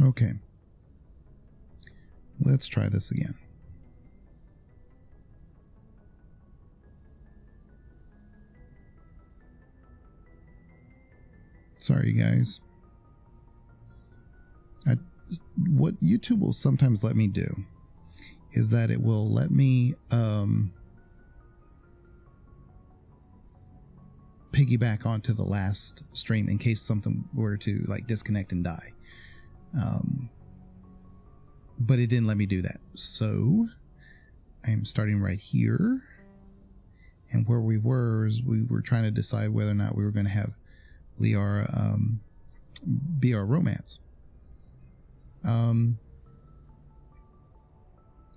Okay. Let's try this again. Sorry, guys. What YouTube will sometimes let me do is that it will let me piggyback onto the last stream in case something were to like disconnect and die. But it didn't let me do that. So I am starting right here. And where we were is we were trying to decide whether or not we were going to have Liara be our romance.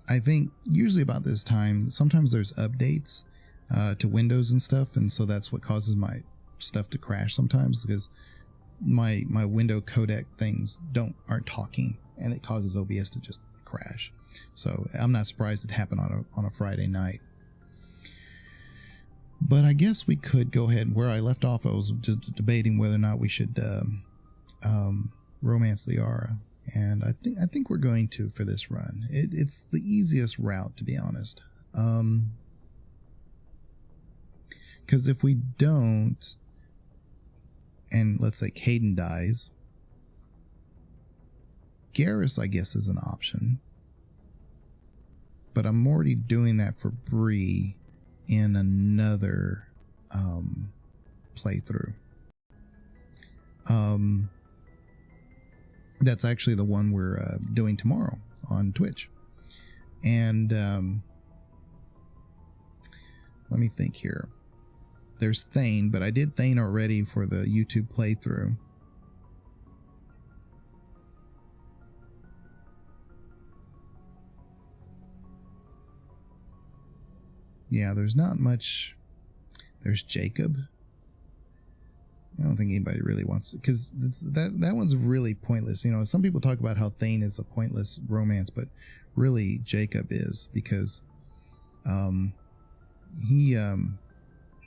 I think usually about this time, sometimes there's updates to Windows and stuff, and so that's what causes my stuff to crash sometimes, because my window codec things aren't talking, and it causes OBS to just crash. So I'm not surprised it happened on a Friday night. But I guess we could go ahead. Where I left off, I was just debating whether or not we should romance Liara, and I think we're going to for this run. It's the easiest route, to be honest. Because if we don't, and let's say Kaidan dies, Garrus, I guess, is an option. But I'm already doing that for Bree in another playthrough. That's actually the one we're doing tomorrow on Twitch. And let me think here. There's Thane, but I did Thane already for the YouTube playthrough. Yeah, there's not much. There's Jacob. I don't think anybody really wants to, because that one's really pointless. You know, some people talk about how Thane is a pointless romance, but really Jacob is, because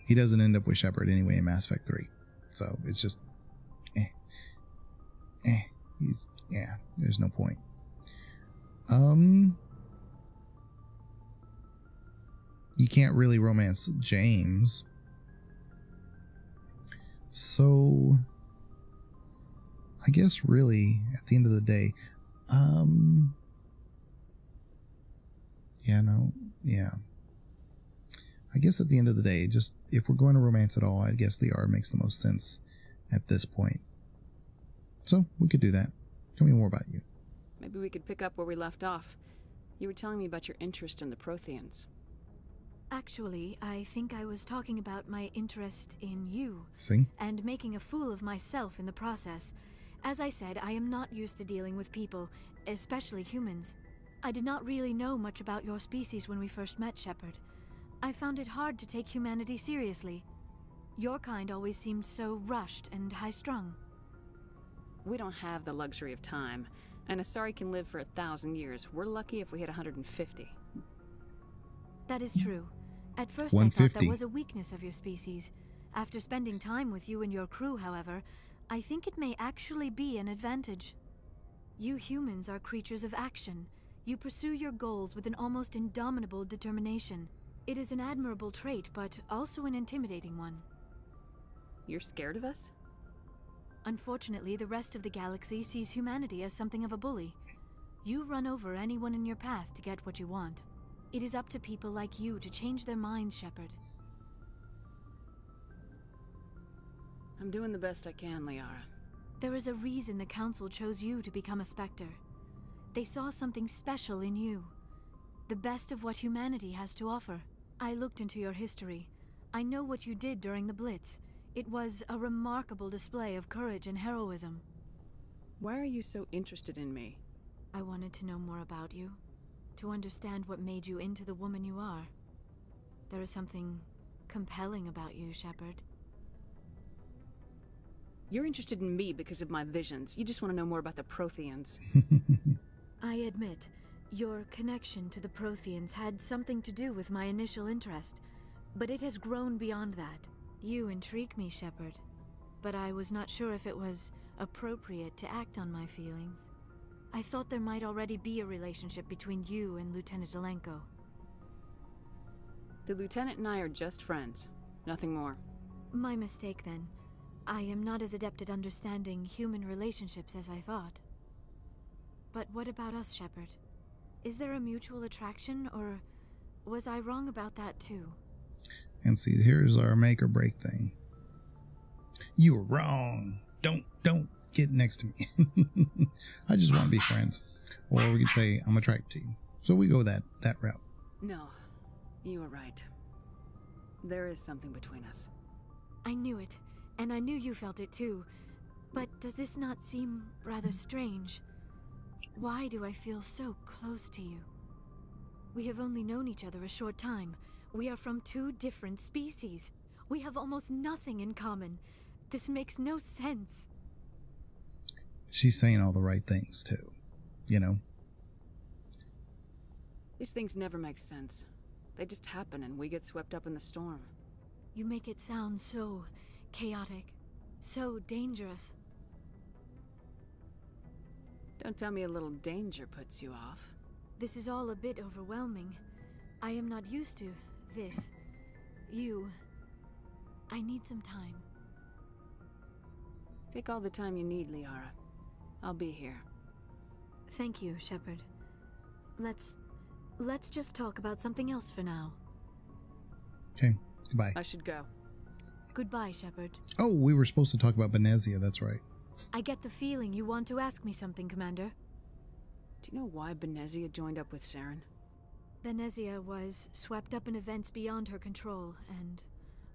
he doesn't end up with Shepard anyway in Mass Effect 3. So it's just there's no point. You can't really romance James. So I guess really at the end of the day, I guess at the end of the day, just if we're going to romance at all, I guess Liara makes the most sense at this point. So we could do that. Tell me more about you. Maybe we could pick up where we left off. You were telling me about your interest in the Protheans. Actually, I think I was talking about my interest in you. See? And making a fool of myself in the process. As I said, I am not used to dealing with people, especially humans. I did not really know much about your species when we first met, Shepard. I found it hard to take humanity seriously. Your kind always seemed so rushed and high-strung. We don't have the luxury of time. An Asari can live for 1,000 years. We're lucky if we hit 150. That is true. At first I thought that was a weakness of your species. After spending time with you and your crew, however, I think it may actually be an advantage. You humans are creatures of action. You pursue your goals with an almost indomitable determination. It is an admirable trait, but also an intimidating one. You're scared of us? Unfortunately, the rest of the galaxy sees humanity as something of a bully. You run over anyone in your path to get what you want. It is up to people like you to change their minds, Shepard. I'm doing the best I can, Liara. There is a reason the Council chose you to become a Spectre. They saw something special in you. The best of what humanity has to offer. I looked into your history. I know what you did during the Blitz. It was a remarkable display of courage and heroism. Why are you so interested in me? I wanted to know more about you. To understand what made you into the woman you are. There is something compelling about you, Shepard. You're interested in me because of my visions. You just want to know more about the Protheans. I admit, your connection to the Protheans had something to do with my initial interest, but it has grown beyond that. You intrigue me, Shepard, but I was not sure if it was appropriate to act on my feelings. I thought there might already be a relationship between you and Lieutenant Alenko. The Lieutenant and I are just friends. Nothing more. My mistake, then. I am not as adept at understanding human relationships as I thought. But what about us, Shepard? Is there a mutual attraction, or was I wrong about that too? And see, here's our make or break thing. You were wrong. Don't get next to me. I just want to be friends. Or we could say, I'm attracted to you. So we go that route. No, you were right. There is something between us. I knew it, and I knew you felt it too. But does this not seem rather strange? Why do I feel so close to you? We have only known each other a short time. We are from 2 different species. We have almost nothing in common. This makes no sense. She's saying all the right things too, you know? These things never make sense. They just happen and we get swept up in the storm. You make it sound so chaotic, so dangerous. Don't tell me a little danger puts you off. This is all a bit overwhelming. I am not used to this. You. I need some time. Take all the time you need, Liara. I'll be here. Thank you, Shepard. Let's just talk about something else for now. Okay, goodbye. I should go. Goodbye, Shepard. Oh, we were supposed to talk about Benezia, that's right. I get the feeling you want to ask me something, Commander. Do you know why Benezia joined up with Saren? Benezia was swept up in events beyond her control and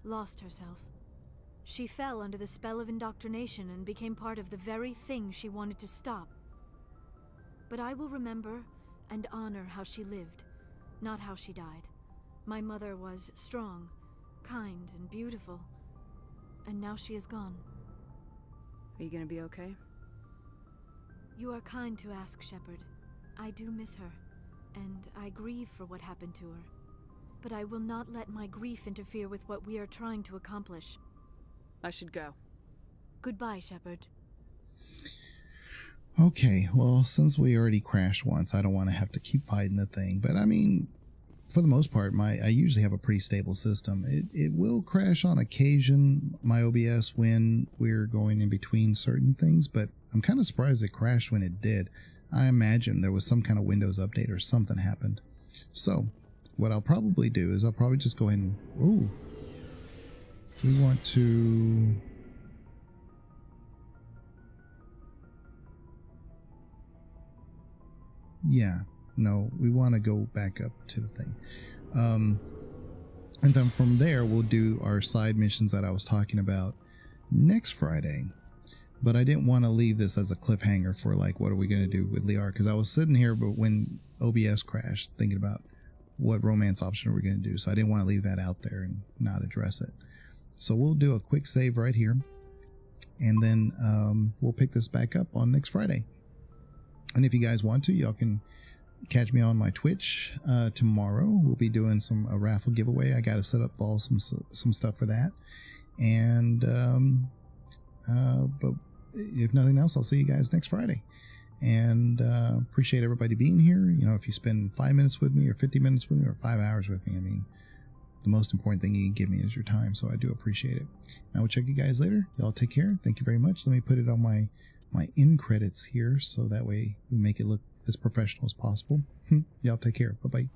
lost herself. She fell under the spell of indoctrination and became part of the very thing she wanted to stop. But I will remember and honor how she lived, not how she died. My mother was strong, kind, and beautiful, and now she is gone. Are you gonna be okay? You are kind to ask, Shepard. I do miss her, and I grieve for what happened to her. But I will not let my grief interfere with what we are trying to accomplish. I should go. Goodbye, Shepard. Okay, well, since we already crashed once, I don't want to have to keep fighting the thing. But I mean, for the most part, I usually have a pretty stable system. It will crash on occasion, my OBS, when we're going in between certain things, but I'm kind of surprised it crashed when it did. I imagine there was some kind of Windows update or something happened. So, what I'll probably do is I'll probably just go ahead and... Ooh. We want to... Yeah. No, we want to go back up to the thing. And then from there, we'll do our side missions that I was talking about next Friday. But I didn't want to leave this as a cliffhanger for, like, what are we going to do with Liara? Because I was sitting here, but when OBS crashed, thinking about what romance option are we going to do. So I didn't want to leave that out there and not address it. So we'll do a quick save right here. And then we'll pick this back up on next Friday. And if you guys want to, y'all can catch me on my Twitch tomorrow. We'll be doing a raffle giveaway. I got to set up some stuff for that. And but if nothing else, I'll see you guys next Friday. And appreciate everybody being here. You know, if you spend 5 minutes with me or 50 minutes with me or 5 hours with me, I mean, the most important thing you can give me is your time. So I do appreciate it. And I will check you guys later. Y'all take care. Thank you very much. Let me put it on my end credits here, so that way we make it look as professional as possible. Y'all take care. Bye-bye.